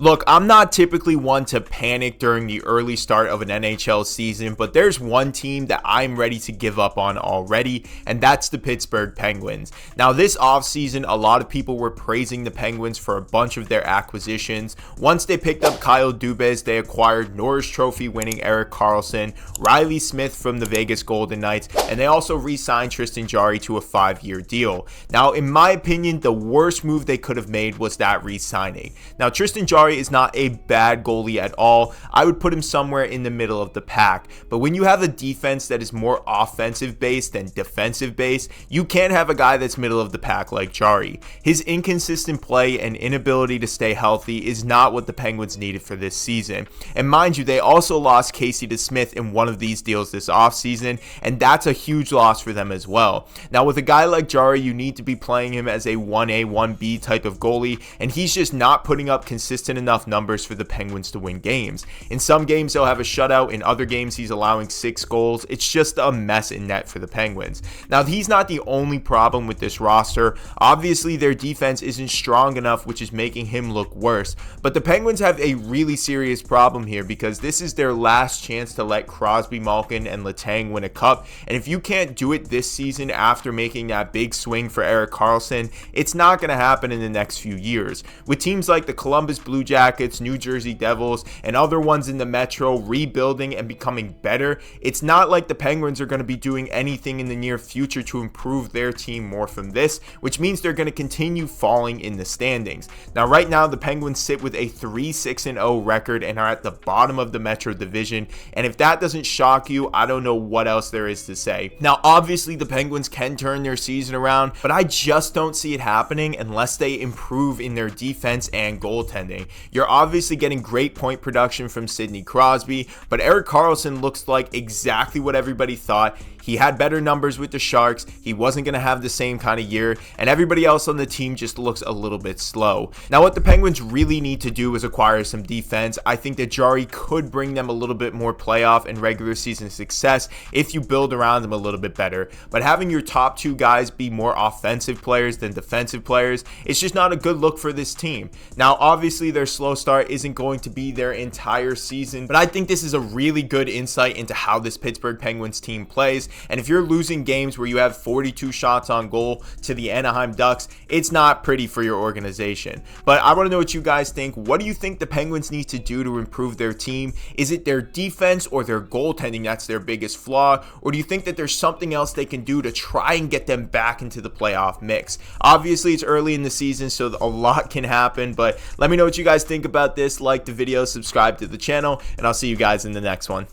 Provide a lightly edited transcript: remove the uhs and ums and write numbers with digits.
Look, I'm not typically one to panic during the early start of an NHL season, but there's one team that I'm ready to give up on already, and that's the Pittsburgh Penguins. Now, this offseason, a lot of people were praising the Penguins for a bunch of their acquisitions. Once they picked up Kyle Dubas, they acquired Norris Trophy winning Erik Karlsson, Riley Smith from the Vegas Golden Knights, and they also re-signed Tristan Jarry to a 5-year deal. Now, in my opinion, the worst move they could have made was that re-signing. Now, Tristan Jarry is not a bad goalie at all. I would put him somewhere in the middle of the pack. But when you have a defense that is more offensive based than defensive based, you can't have a guy that's middle of the pack like Jarry. His inconsistent play and inability to stay healthy is not what the Penguins needed for this season. And mind you, they also lost Casey DeSmith in one of these deals this offseason, and that's a huge loss for them as well. Now, with a guy like Jarry, you need to be playing him as a 1A, 1B type of goalie, and he's just not putting up consistent enough numbers for the Penguins to win games. In some games he'll have a shutout, in other games he's allowing 6 goals. It's just a mess in net for the Penguins. Now, he's not the only problem with this roster. Obviously their defense isn't strong enough, which is making him look worse, but the Penguins have a really serious problem here because this is their last chance to let Crosby, Malkin, and Letang win a cup, and if you can't do it this season after making that big swing for Erik Karlsson, it's not going to happen in the next few years. With teams like the Columbus Blue Jackets, New Jersey Devils, and other ones in the Metro rebuilding and becoming better, it's not like the Penguins are going to be doing anything in the near future to improve their team more from this, which means they're going to continue falling in the standings. Now, right now, the Penguins sit with a 3-6-0 record and are at the bottom of the Metro Division, and if that doesn't shock you, I don't know what else there is to say. Now, obviously, the Penguins can turn their season around, but I just don't see it happening unless they improve in their defense and goaltending. You're obviously getting great point production from Sidney Crosby, but Erik Karlsson looks like exactly what everybody thought. He had better numbers with the Sharks. He wasn't going to have the same kind of year, and everybody else on the team just looks a little bit slow. Now, what the Penguins really need to do is acquire some defense. I think that Jarry could bring them a little bit more playoff and regular season success if you build around them a little bit better. But having your top 2 guys be more offensive players than defensive players, it's just not a good look for this team. Now, obviously, their slow start isn't going to be their entire season, but I think this is a really good insight into how this Pittsburgh Penguins team plays. And if you're losing games where you have 42 shots on goal to the Anaheim Ducks, it's not pretty for your organization. But I want to know what you guys think. What do you think the Penguins need to do to improve their team? Is it their defense or their goaltending that's their biggest flaw? Or do you think that there's something else they can do to try and get them back into the playoff mix? Obviously, it's early in the season, so a lot can happen, but let me know what you guys think about this. Like the video, subscribe to the channel, and I'll see you guys in the next one.